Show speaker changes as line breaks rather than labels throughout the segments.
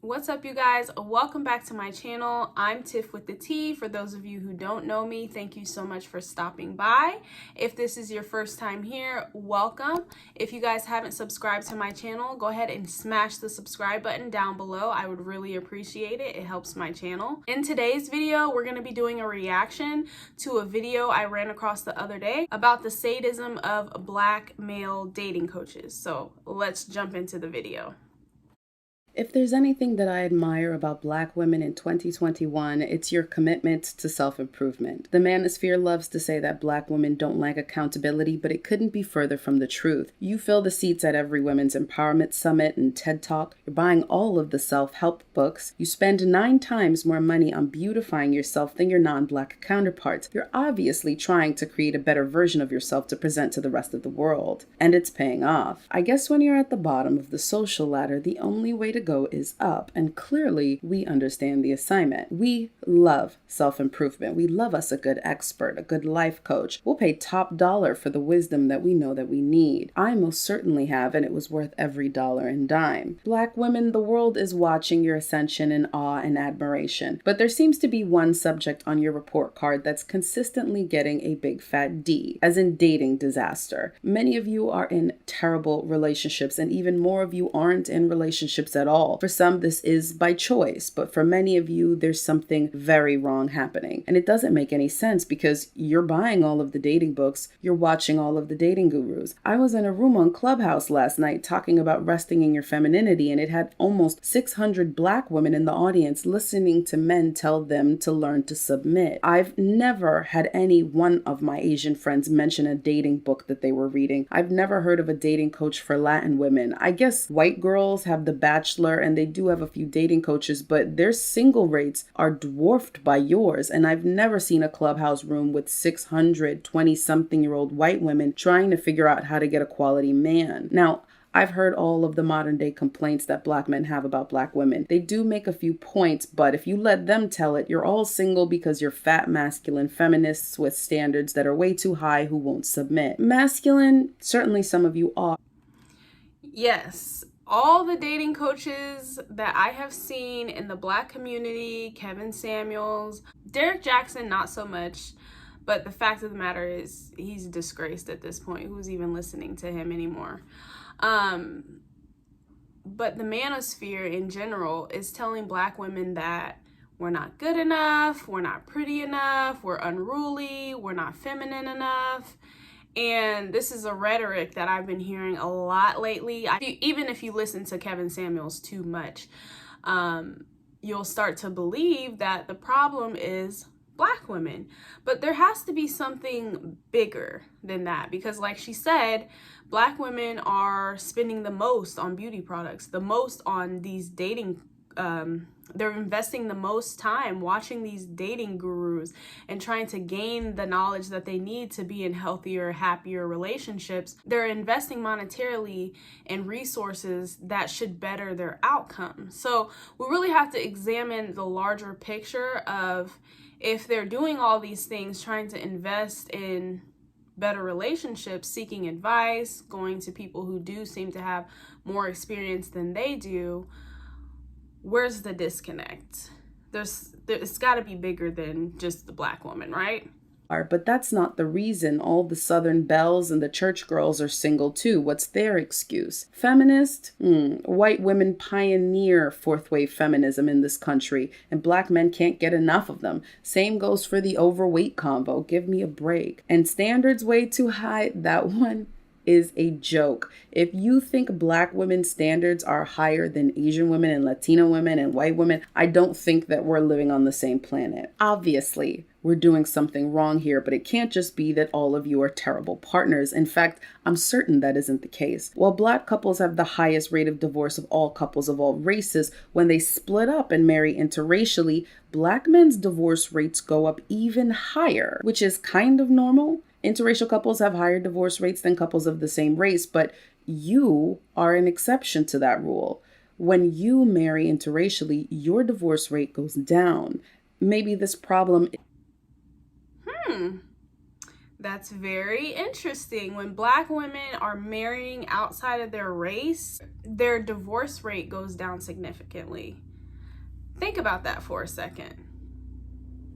What's up, you guys? Welcome back to my channel. I'm Tiff with the T. For those of you who don't know me, thank you so much for stopping by. If this is your first time here, welcome. If you guys haven't subscribed to my channel, go ahead and smash the subscribe button down below. I would really appreciate it. It helps my channel. In today's video, we're going to be doing a reaction to a video I ran across the other day about the sadism of Black male dating coaches. So let's jump into the video.
If there's anything that I admire about Black women in 2021, it's your commitment to self-improvement. The manosphere loves to say that Black women don't like accountability, but it couldn't be further from the truth. You fill the seats at every Women's Empowerment Summit and TED Talk. You're buying all of the self-help books. You spend 9 times more money on beautifying yourself than your non-Black counterparts. You're obviously trying to create a better version of yourself to present to the rest of the world. And it's paying off. I guess when you're at the bottom of the social ladder, the only way to go is up, and clearly we understand the assignment. We love self-improvement. We love us a good expert, a good life coach. We'll pay top dollar for the wisdom that we know that we need. I most certainly have, and it was worth every dollar and dime. Black women, the world is watching your ascension in awe and admiration, but there seems to be one subject on your report card that's consistently getting a big fat D, as in dating disaster. Many of you are in terrible relationships, and even more of you aren't in relationships at all. For some, this is by choice, but for many of you, there's something very wrong happening. And it doesn't make any sense because you're buying all of the dating books, you're watching all of the dating gurus. I was in a room on Clubhouse last night talking about resting in your femininity, and it had almost 600 Black women in the audience listening to men tell them to learn to submit. I've never had any one of my Asian friends mention a dating book that they were reading. I've never heard of a dating coach for Latin women. I guess white girls have The Bachelor, and they do have a few dating coaches, but their single rates are dwarfed by yours. And I've never seen a Clubhouse room with 600 20-something-year-old white women trying to figure out how to get a quality man. Now, I've heard all of the modern day complaints that Black men have about Black women. They do make a few points, but if you let them tell it, you're all single because you're fat, masculine feminists with standards that are way too high who won't submit. Masculine, certainly some of you are.
Yes. All the dating coaches that I have seen in the Black community, Kevin Samuels, Derek Jackson, not so much, but the fact of the matter is he's disgraced at this point. Who's even listening to him anymore? But the manosphere in general is telling Black women that we're not good enough, we're not pretty enough, we're unruly, we're not feminine enough. And this is a rhetoric that I've been hearing a lot lately. Even if you listen to Kevin Samuels too much, you'll start to believe that the problem is Black women. But there has to be something bigger than that, because like she said, Black women are spending the most on beauty products, the most on these dating they're investing the most time watching these dating gurus and trying to gain the knowledge that they need to be in healthier, happier relationships. They're investing monetarily in resources that should better their outcome. So we really have to examine the larger picture of, if they're doing all these things, trying to invest in better relationships, seeking advice, going to people who do seem to have more experience than they do, where's the disconnect? It's got to be bigger than just the Black woman, right?
But that's not the reason all the Southern belles and the church girls are single too. What's their excuse? Feminist? White women pioneer fourth wave feminism in this country, and Black men can't get enough of them. Same goes for the overweight convo. Give me a break. And standards way too high, that one is a joke. If you think Black women's standards are higher than Asian women and Latino women and white women, I don't think that we're living on the same planet. Obviously, we're doing something wrong here, but it can't just be that all of you are terrible partners. In fact, I'm certain that isn't the case. While Black couples have the highest rate of divorce of all couples of all races, when they split up and marry interracially, Black men's divorce rates go up even higher, which is kind of normal. Interracial couples have higher divorce rates than couples of the same race, but you are an exception to that rule. When you marry interracially, your divorce rate goes down. Maybe this problem...
That's very interesting. When Black women are marrying outside of their race, their divorce rate goes down significantly. Think about that for a second.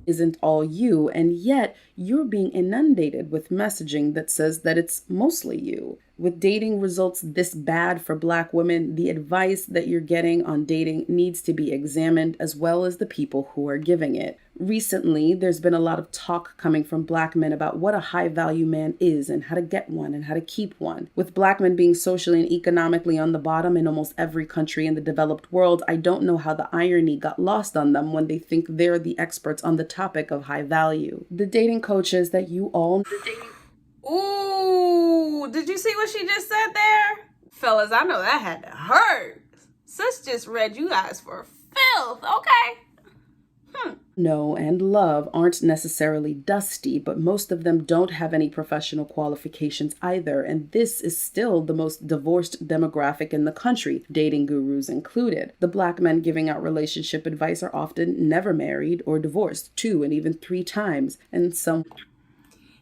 Isn't all you, and yet you're being inundated with messaging that says that it's mostly you. With dating results this bad for Black women, the advice that you're getting on dating needs to be examined, as well as the people who are giving it. Recently, there's been a lot of talk coming from Black men about what a high-value man is and how to get one and how to keep one. With Black men being socially and economically on the bottom in almost every country in the developed world, I don't know how the irony got lost on them when they think they're the experts on the topic of high value. The dating coaches that you all...
Ooh, did you see what she just said there? Fellas, I know that had to hurt. Sis just read you guys for filth, okay?
Know and love aren't necessarily dusty, but most of them don't have any professional qualifications either, and this is still the most divorced demographic in the country, dating gurus included. The Black men giving out relationship advice are often never married or divorced 2 and even 3 times, and some...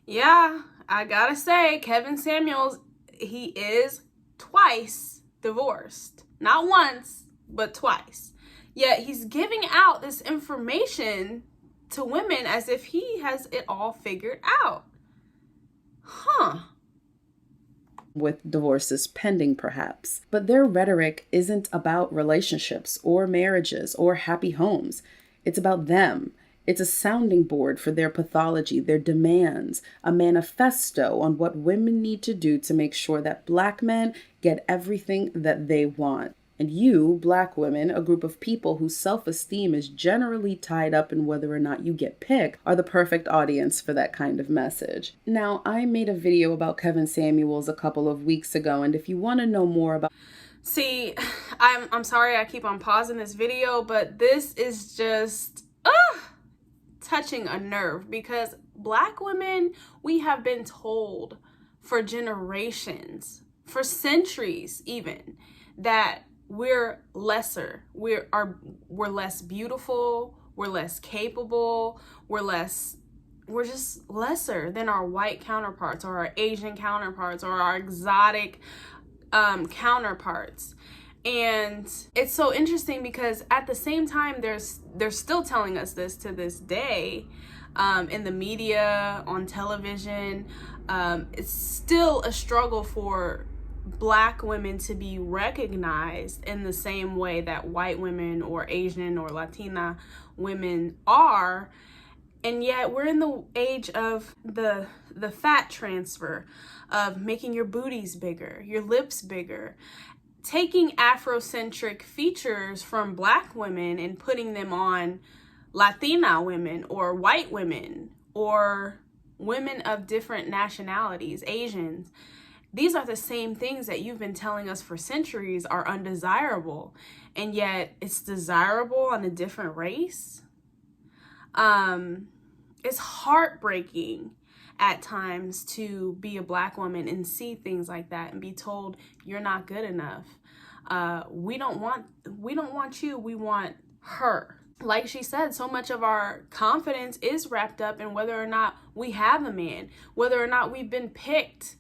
Yeah, I gotta say, Kevin Samuels, he is twice divorced. Not once, but twice. Yet he's giving out this information to women as if he has it all figured out.
With divorces pending, perhaps. But their rhetoric isn't about relationships or marriages or happy homes. It's about them. It's a sounding board for their pathology, their demands, a manifesto on what women need to do to make sure that Black men get everything that they want. And you, Black women, a group of people whose self-esteem is generally tied up in whether or not you get picked, are the perfect audience for that kind of message. Now, I made a video about Kevin Samuels a couple of weeks ago, and if you want to know more about...
See, I'm sorry I keep on pausing this video, but this is just touching a nerve, because Black women, we have been told for generations, for centuries even, that we're lesser, we're less beautiful, we're less capable, we're just lesser than our white counterparts or our Asian counterparts or our exotic counterparts. And it's so interesting because at the same time, they're still telling us this to this day, in the media, on television. It's still a struggle for Black women to be recognized in the same way that white women or Asian or Latina women are. And yet we're in the age of the fat transfer, of making your booties bigger, your lips bigger, taking Afrocentric features from Black women and putting them on Latina women or white women or women of different nationalities, Asians. These are the same things that you've been telling us for centuries are undesirable, and yet it's desirable on a different race. It's heartbreaking at times to be a Black woman and see things like that and be told you're not good enough. We don't want you, we want her. Like she said, so much of our confidence is wrapped up in whether or not we have a man, whether or not we've been picked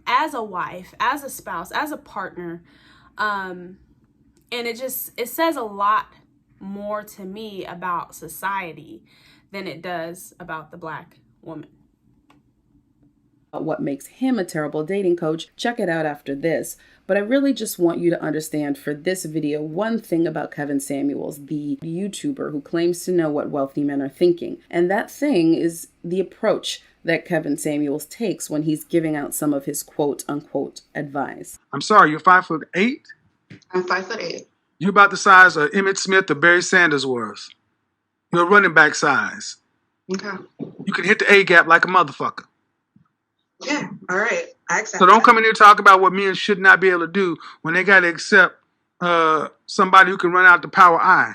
as a wife, as a spouse, as a partner. And it says a lot more to me about society than it does about the Black woman.
What makes him a terrible dating coach, check it out after this. But I really just want you to understand for this video one thing about Kevin Samuels, the YouTuber who claims to know what wealthy men are thinking. And that thing is the approach that Kevin Samuels takes when he's giving out some of his quote-unquote advice.
I'm sorry, you're 5'8"?
I'm 5'8".
You're about the size of Emmitt Smith or Barry Sanders was. You're running back size.
Okay.
You can hit the A-gap like a motherfucker.
Yeah, all right. I accept
So don't
that.
come in here and talk about what men should not be able to do when they got to accept somebody who can run out the power I.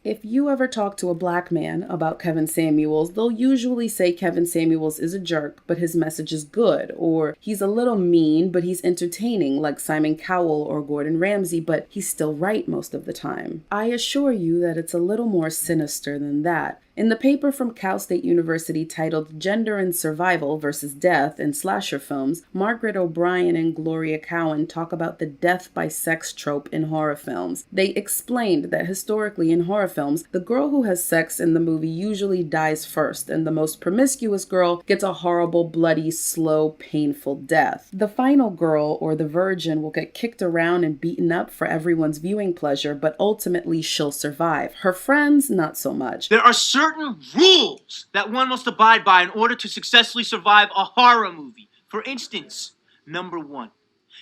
If you ever talk to a Black man about Kevin Samuels, they'll usually say Kevin Samuels is a jerk, but his message is good, or he's a little mean, but he's entertaining, like Simon Cowell or Gordon Ramsay, but he's still right most of the time. I assure you that it's a little more sinister than that. In the paper from Cal State University titled Gender and Survival versus Death in Slasher Films, Margaret O'Brien and Gloria Cowan talk about the death by sex trope in horror films. They explained that historically in horror films, the girl who has sex in the movie usually dies first, and the most promiscuous girl gets a horrible, bloody, slow, painful death. The final girl, or the virgin, will get kicked around and beaten up for everyone's viewing pleasure, but ultimately she'll survive. Her friends, not so much.
There are certain rules that one must abide by in order to successfully survive a horror movie. For instance, number 1,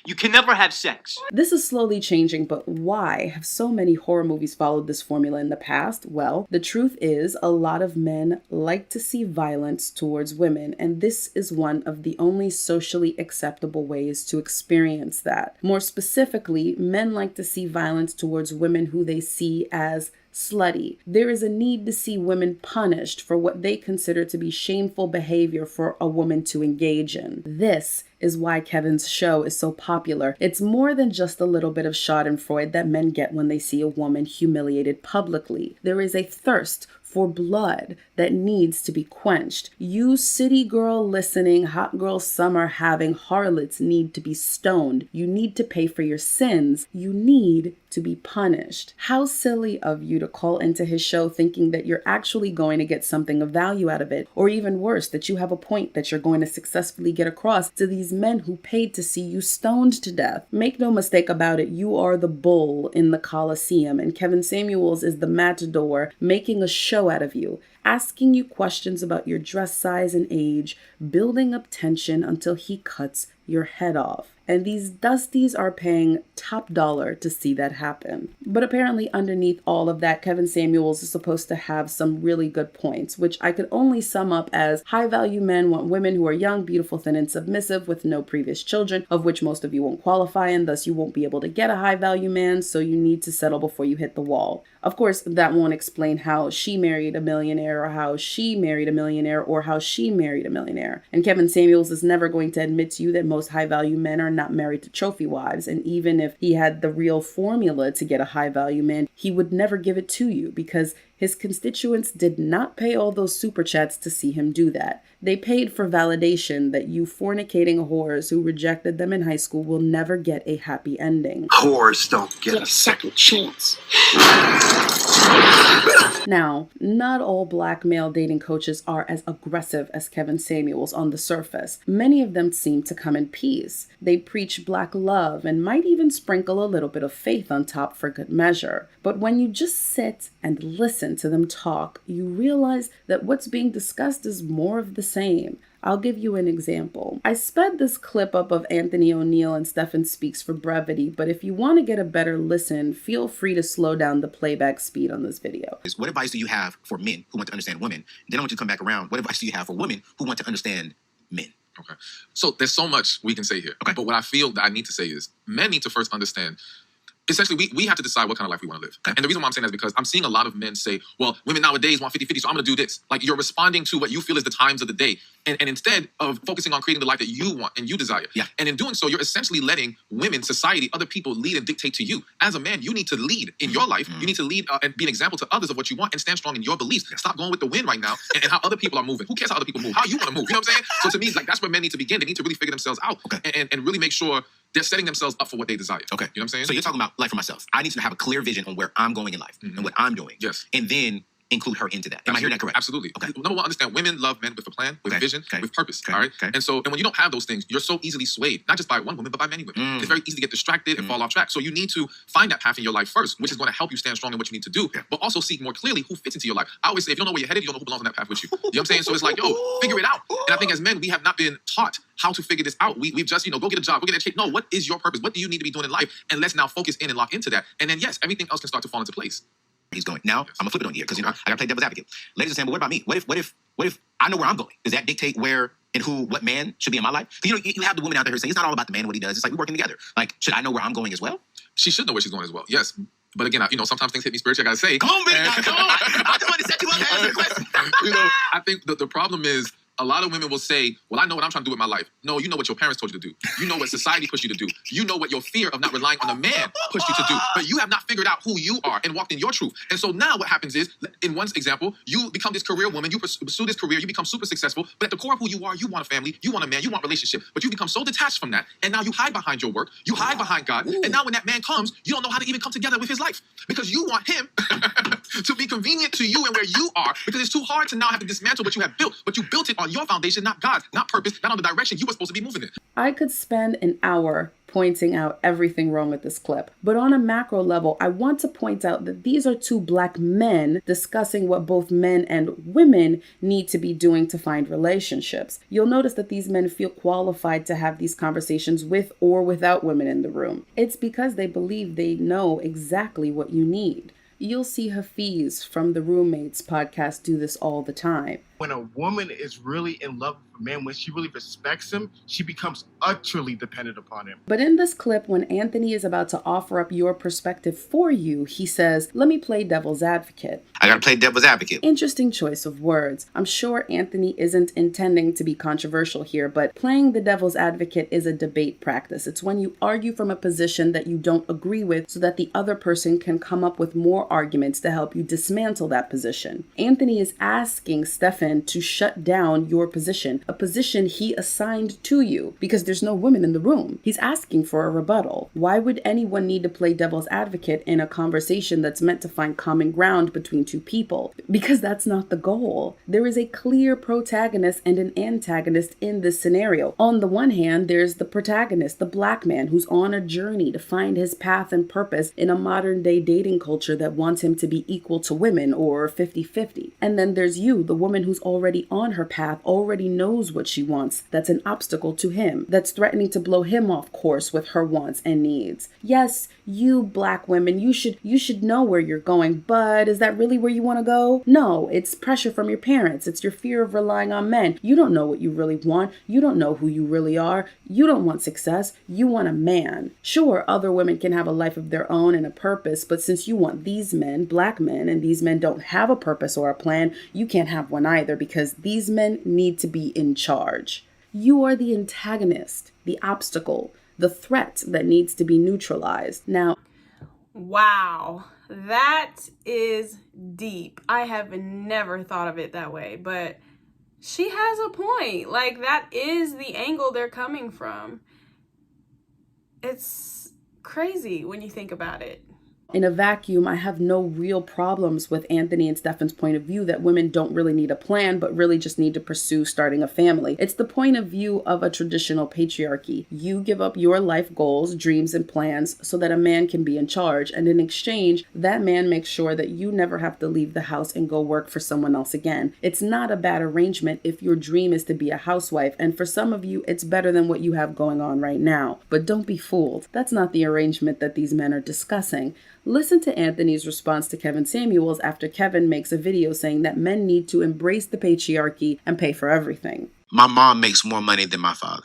you can never have sex.
This is slowly changing, but why have so many horror movies followed this formula in the past? Well, the truth is a lot of men like to see violence towards women, and this is one of the only socially acceptable ways to experience that. More specifically, men like to see violence towards women who they see as slutty. There is a need to see women punished for what they consider to be shameful behavior for a woman to engage in. This is why Kevin's show is so popular. It's more than just a little bit of schadenfreude that men get when they see a woman humiliated publicly. There is a thirst for blood that needs to be quenched. You city girl listening, hot girl summer having harlots need to be stoned. You need to pay for your sins. You need to be punished. How silly of you to call into his show thinking that you're actually going to get something of value out of it, or even worse, that you have a point that you're going to successfully get across to these men who paid to see you stoned to death. Make no mistake about it, you are the bull in the Colosseum, and Kevin Samuels is the matador making a show out of you, asking you questions about your dress size and age, building up tension until he cuts your head off. And these dusties are paying top dollar to see that happen. But apparently underneath all of that, Kevin Samuels is supposed to have some really good points, which I could only sum up as high-value men want women who are young, beautiful, thin, and submissive with no previous children, of which most of you won't qualify, and thus you won't be able to get a high-value man, so you need to settle before you hit the wall. Of course, that won't explain how she married a millionaire, or how she married a millionaire, or how she married a millionaire. And Kevin Samuels is never going to admit to you that most high-value men are not married to trophy wives, and even if he had the real formula to get a high-value man, he would never give it to you because his constituents did not pay all those super chats to see him do that. They paid for validation that you fornicating whores who rejected them in high school will never get a happy ending.
Whores don't get a second chance.
Now, not all black male dating coaches are as aggressive as Kevin Samuels on the surface. Many of them seem to come in peace. They preach black love and might even sprinkle a little bit of faith on top for good measure. But when you just sit and listen to them talk, you realize that what's being discussed is more of the same. I'll give you an example. I sped this clip up of Anthony O'Neill and Stefan Speaks for brevity, but if you want to get a better listen, feel free to slow down the playback speed on this video.
What advice do you have for men who want to understand women? Then I want you to come back around. What advice do you have for women who want to understand men?
Okay. So there's so much we can say here. Okay. But what I feel that I need to say is men need to first understand. Essentially, we have to decide what kind of life we want to live. And the reason why I'm saying that is because I'm seeing a lot of men say, well, women nowadays want 50-50, so I'm going to do this. Like, you're responding to what you feel is the times of the day. And instead of focusing on creating the life that you want and you desire. Yeah. And in doing so, you're essentially letting women, society, other people lead and dictate to you. As a man, you need to lead in your life. You need to lead and be an example to others of what you want and stand strong in your beliefs. Stop going with the wind right now and how other people are moving. Who cares how other people move? How you want to move? You know what I'm saying? So to me, like, that's where men need to begin. They need to really figure themselves out and really make sure they're setting themselves up for what they desire. Okay. You know what I'm saying?
So you're talking about, like, for myself, I need to have a clear vision on where I'm going in life and what I'm doing.
Yes.
And then include her into that. Am I hearing that correct?
Absolutely. Okay. Number one, understand women love men with a plan, with vision, with purpose.
Okay.
All right.
Okay.
And so, and when you don't have those things, you're so easily swayed, not just by one woman, but by many women. It's very easy to get distracted and fall off track. So you need to find that path in your life first, which is going to help you stand strong in what you need to do, but also seek more clearly who fits into your life. I always say, if you don't know where you're headed, you don't know who belongs on that path with you. You know what I'm saying? So it's like, yo, figure it out. And I think as men, we have not been taught how to figure this out. We've just, go get a job, go get a chick. No, what is your purpose? What do you need to be doing in life? And let's now focus in and lock into that. And then, yes, everything else can start to fall into place.
He's going. Now, I'm gonna flip it on here because I gotta play devil's advocate. Ladies and gentlemen, what about me? What if I know where I'm going? Does that dictate where and what man should be in my life? You have the women out there who say it's not all about the man and what he does. It's like we're working together. Like, should I know where I'm going as well?
She should know where she's going as well. Yes. But again, sometimes things hit me spiritually. I gotta say,
come on, baby, come on. I just want to set you up to answer the question.
I think the problem is, a lot of women will say, well, I know what I'm trying to do with my life. No, you know what your parents told you to do. You know what society pushed you to do. You know what your fear of not relying on a man pushed you to do. But you have not figured out who you are and walked in your truth. And so now what happens is, in one example, you become this career woman, you pursue this career, you become super successful, but at the core of who you are, you want a family, you want a man, you want a relationship, but you become so detached from that, and now you hide behind your work, you hide behind God, and now when that man comes, you don't know how to even come together with his life, because you want him to be convenient to you and where you are, because it's too hard to now have to dismantle what you have built, but you built it on your foundation, not God's, not purpose, not on the direction you were supposed to be moving in.
I could spend an hour pointing out everything wrong with this clip. But on a macro level, I want to point out that these are two black men discussing what both men and women need to be doing to find relationships. You'll notice that these men feel qualified to have these conversations with or without women in the room. It's because they believe they know exactly what you need. You'll see Hafiz from the Roommates podcast do this all the time.
When a woman is really in love with a man, when she really respects him, she becomes utterly dependent upon him.
But in this clip, when Anthony is about to offer up your perspective for you, he says, let me play devil's advocate.
I gotta play devil's advocate.
Interesting choice of words. I'm sure Anthony isn't intending to be controversial here, but playing the devil's advocate is a debate practice. It's when you argue from a position that you don't agree with so that the other person can come up with more arguments to help you dismantle that position. Anthony is asking Stefan to shut down your position, a position he assigned to you, because there's no women in the room. He's asking for a rebuttal. Why would anyone need to play devil's advocate in a conversation that's meant to find common ground between two people? Because that's not the goal. There is a clear protagonist and an antagonist in this scenario. On the one hand, there's the protagonist, the black man, who's on a journey to find his path and purpose in a modern day dating culture that wants him to be equal to women or 50-50. And then there's you, the woman who's already on her path, already knows what she wants. That's an obstacle to him, that's threatening to blow him off course with her wants and needs. Yes, you black women, you should know where you're going, but is that really where you want to go? No, it's pressure from your parents. It's your fear of relying on men. You don't know what you really want. You don't know who you really are. You don't want success. You want a man. Sure, other women can have a life of their own and a purpose, but since you want these men, black men, and these men don't have a purpose or a plan, you can't have one either, because these men need to be in charge. You are the antagonist, the obstacle, the threat that needs to be neutralized. Now,
wow, that is deep. I have never thought of it that way, but she has a point. Like, that is the angle they're coming from. It's crazy when you think about it.
in a vacuum, I have no real problems with Anthony and Stefan's point of view that women don't really need a plan, but really just need to pursue starting a family. It's the point of view of a traditional patriarchy. You give up your life goals, dreams, and plans so that a man can be in charge. And in exchange, that man makes sure that you never have to leave the house and go work for someone else again. It's not a bad arrangement if your dream is to be a housewife. And for some of you, it's better than what you have going on right now. But don't be fooled. That's not the arrangement that these men are discussing. Listen to Anthony's response to Kevin Samuels after Kevin makes a video saying that men need to embrace the patriarchy and pay for everything.
My mom makes more money than my father.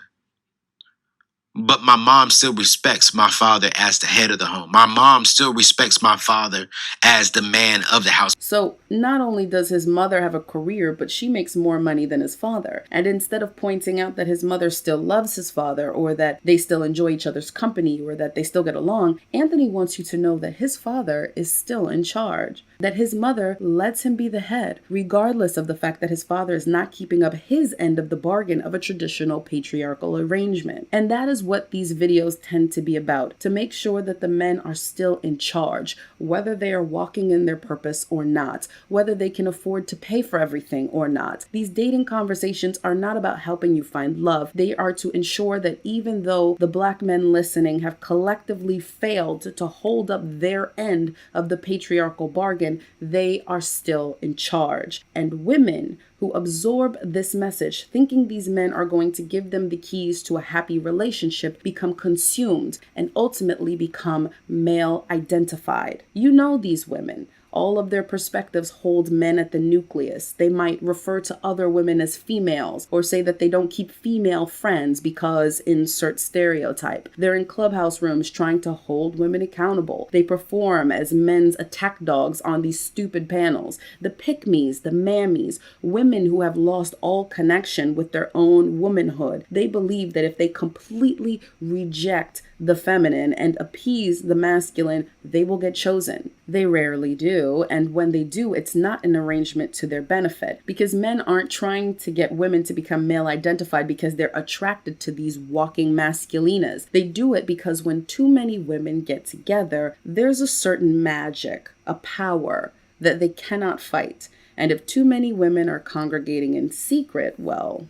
But my mom still respects my father as the head of the home. My mom still respects my father as the man of the house.
So not only does his mother have a career, but she makes more money than his father. And instead of pointing out that his mother still loves his father, or that they still enjoy each other's company, or that they still get along, Anthony wants you to know that his father is still in charge. That his mother lets him be the head, regardless of the fact that his father is not keeping up his end of the bargain of a traditional patriarchal arrangement. And that is what these videos tend to be about, to make sure that the men are still in charge, whether they are walking in their purpose or not, whether they can afford to pay for everything or not. These dating conversations are not about helping you find love. They are to ensure that even though the black men listening have collectively failed to hold up their end of the patriarchal bargain, they are still in charge. And women who absorb this message, thinking these men are going to give them the keys to a happy relationship, become consumed and ultimately become male identified. You know these women. All of their perspectives hold men at the nucleus. They might refer to other women as females or say that they don't keep female friends because insert stereotype. They're in clubhouse rooms trying to hold women accountable. They perform as men's attack dogs on these stupid panels. The pick-me's, the mammies, women who have lost all connection with their own womanhood. They believe that if they completely reject the feminine and appease the masculine, they will get chosen. They rarely do, and when they do, it's not an arrangement to their benefit, because men aren't trying to get women to become male identified because they're attracted to these walking masculinas. They do it because when too many women get together, there's a certain magic, a power that they cannot fight. And if too many women are congregating in secret, well,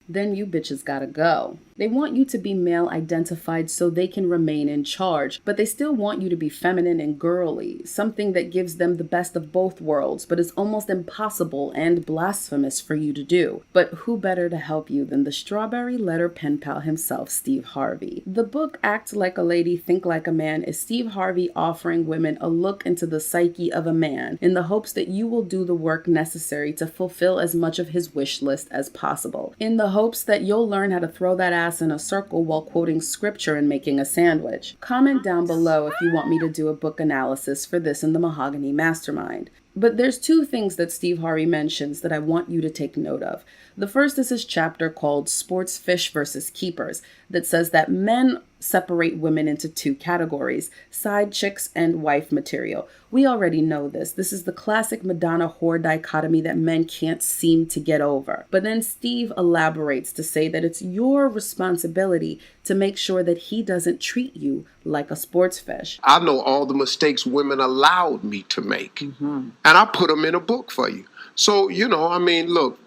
then you bitches gotta go. They want you to be male identified so they can remain in charge, but they still want you to be feminine and girly, something that gives them the best of both worlds, but is almost impossible and blasphemous for you to do. But who better to help you than the strawberry letter pen pal himself, Steve Harvey? The book Act Like a Lady, Think Like a Man is Steve Harvey offering women a look into the psyche of a man in the hopes that you will do the work necessary to fulfill as much of his wish list as possible, in the hopes that you'll learn how to throw that ass in a circle while quoting scripture and making a sandwich. Comment down below if you want me to do a book analysis for this in the Mahogany Mastermind. But there's two things that Steve Harvey mentions that I want you to take note of. The first is his chapter called Sports Fish versus Keepers that says that men separate women into two categories, side chicks and wife material. We already know this. This is the classic Madonna whore dichotomy that men can't seem to get over. But then Steve elaborates to say that it's your responsibility to make sure that he doesn't treat you like a sports fish.
I know all the mistakes women allowed me to make, and I put them in a book for you. So, look.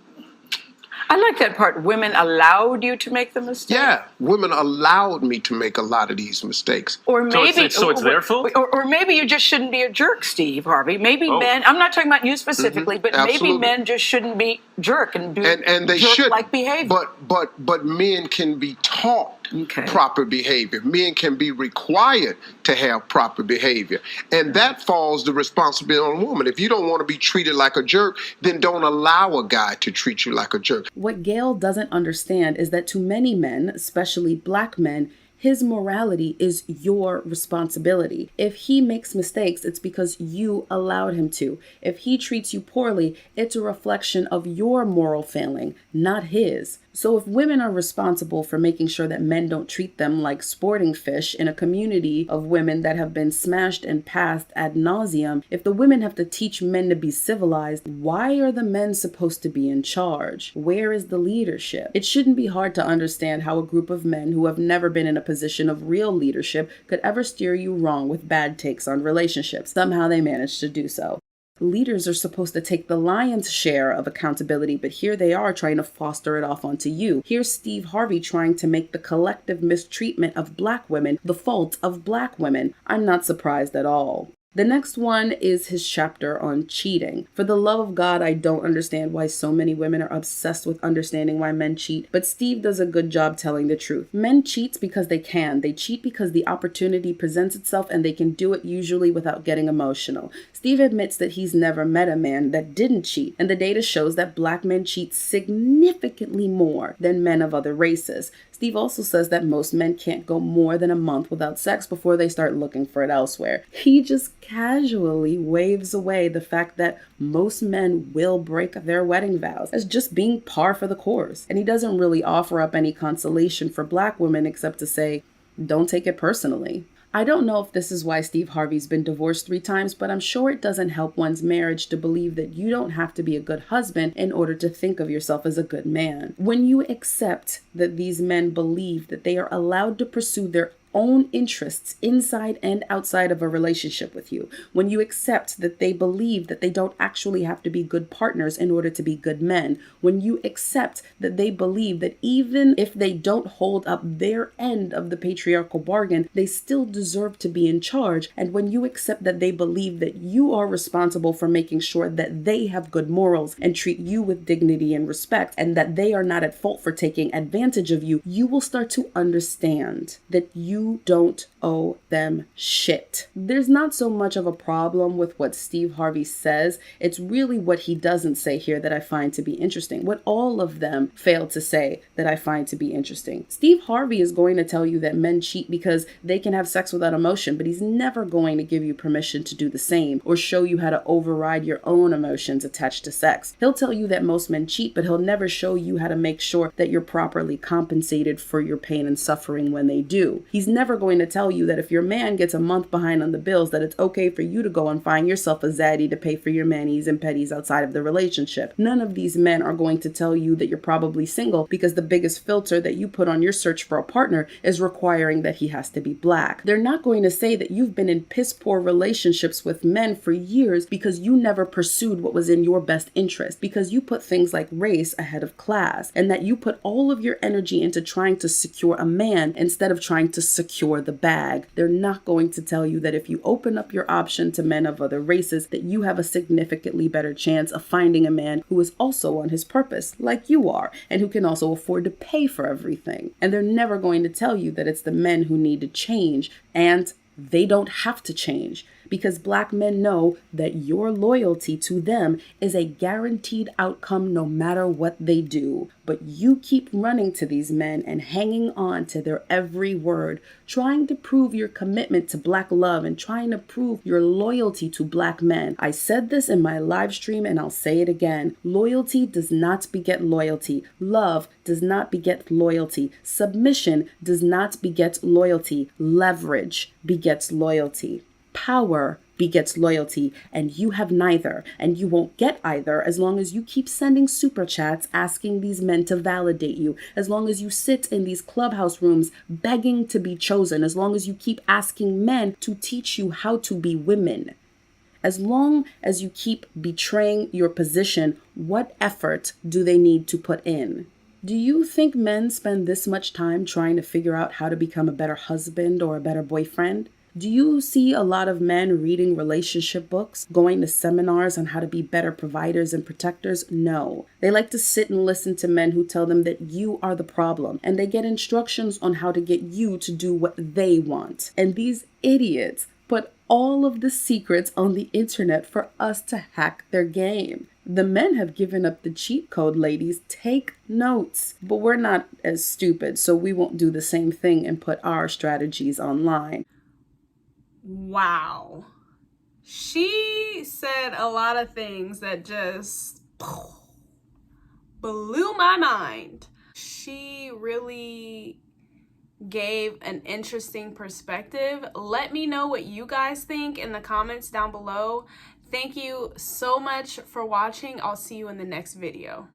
I like that part. Women allowed you to make the mistake?
Yeah, women allowed me to make a lot of these mistakes.
Or maybe
So it's their fault?
Or maybe you just shouldn't be a jerk, Steve Harvey. Maybe men, I'm not talking about you specifically, but
Absolutely.
maybe men just shouldn't be jerk and do
and they should
like behavior.
But men can be taught proper behavior. Men can be required to have proper behavior. And that falls the responsibility on a woman. If you don't want to be treated like a jerk, then don't allow a guy to treat you like a jerk.
What Gail doesn't understand is that to many men, especially black men, his morality is your responsibility. If he makes mistakes, it's because you allowed him to. If he treats you poorly, it's a reflection of your moral failing, not his. So if women are responsible for making sure that men don't treat them like sporting fish in a community of women that have been smashed and passed ad nauseum, if the women have to teach men to be civilized, why are the men supposed to be in charge? Where is the leadership? It shouldn't be hard to understand how a group of men who have never been in a position of real leadership could ever steer you wrong with bad takes on relationships. Somehow they manage to do so. Leaders are supposed to take the lion's share of accountability, but here they are trying to foster it off onto you. Here's Steve Harvey trying to make the collective mistreatment of black women the fault of black women. I'm not surprised at all. The next one is his chapter on cheating. For the love of God, I don't understand why so many women are obsessed with understanding why men cheat, but Steve does a good job telling the truth. Men cheat because they can. They cheat because the opportunity presents itself and they can do it usually without getting emotional. Steve admits that he's never met a man that didn't cheat, and the data shows that black men cheat significantly more than men of other races. Steve also says that most men can't go more than a month without sex before they start looking for it elsewhere. He just casually waves away the fact that most men will break their wedding vows as just being par for the course. And he doesn't really offer up any consolation for black women except to say, don't take it personally. I don't know if this is why Steve Harvey's been divorced 3 times, but I'm sure it doesn't help one's marriage to believe that you don't have to be a good husband in order to think of yourself as a good man. When you accept that these men believe that they are allowed to pursue their own interests inside and outside of a relationship with you, when you accept that they believe that they don't actually have to be good partners in order to be good men, when you accept that they believe that even if they don't hold up their end of the patriarchal bargain, they still deserve to be in charge, and when you accept that they believe that you are responsible for making sure that they have good morals and treat you with dignity and respect, and that they are not at fault for taking advantage of you, you will start to understand that you You don't owe them shit. There's not so much of a problem with what Steve Harvey says. It's really what he doesn't say here that I find to be interesting. What all of them fail to say that I find to be interesting. Steve Harvey is going to tell you that men cheat because they can have sex without emotion, but he's never going to give you permission to do the same or show you how to override your own emotions attached to sex. He'll tell you that most men cheat, but he'll never show you how to make sure that you're properly compensated for your pain and suffering when they do. He's never going to tell you that if your man gets a month behind on the bills, that it's okay for you to go and find yourself a zaddy to pay for your manis and petties outside of the relationship. None of these men are going to tell you that you're probably single because the biggest filter that you put on your search for a partner is requiring that he has to be black. They're not going to say that you've been in piss poor relationships with men for years because you never pursued what was in your best interest, because you put things like race ahead of class, and that you put all of your energy into trying to secure a man instead of trying to secure the bag. They're not going to tell you that if you open up your option to men of other races, that you have a significantly better chance of finding a man who is also on his purpose, like you are, and who can also afford to pay for everything. And they're never going to tell you that it's the men who need to change, and they don't have to change, because black men know that your loyalty to them is a guaranteed outcome no matter what they do. But you keep running to these men and hanging on to their every word, trying to prove your commitment to black love and trying to prove your loyalty to black men. I said this in my live stream and I'll say it again. Loyalty does not beget loyalty. Love does not beget loyalty. Submission does not beget loyalty. Leverage begets loyalty. Power begets loyalty, and you have neither, and you won't get either as long as you keep sending super chats asking these men to validate you, as long as you sit in these clubhouse rooms begging to be chosen, as long as you keep asking men to teach you how to be women. As long as you keep betraying your position, what effort do they need to put in? Do you think men spend this much time trying to figure out how to become a better husband or a better boyfriend? Do you see a lot of men reading relationship books, going to seminars on how to be better providers and protectors? No. They like to sit and listen to men who tell them that you are the problem, and they get instructions on how to get you to do what they want. And these idiots put all of the secrets on the internet for us to hack their game. The men have given up the cheat code, ladies. Take notes. But we're not as stupid, so we won't do the same thing and put our strategies online.
Wow. She said a lot of things that just blew my mind. She really gave an interesting perspective. Let me know what you guys think in the comments down below. Thank you so much for watching. I'll see you in the next video.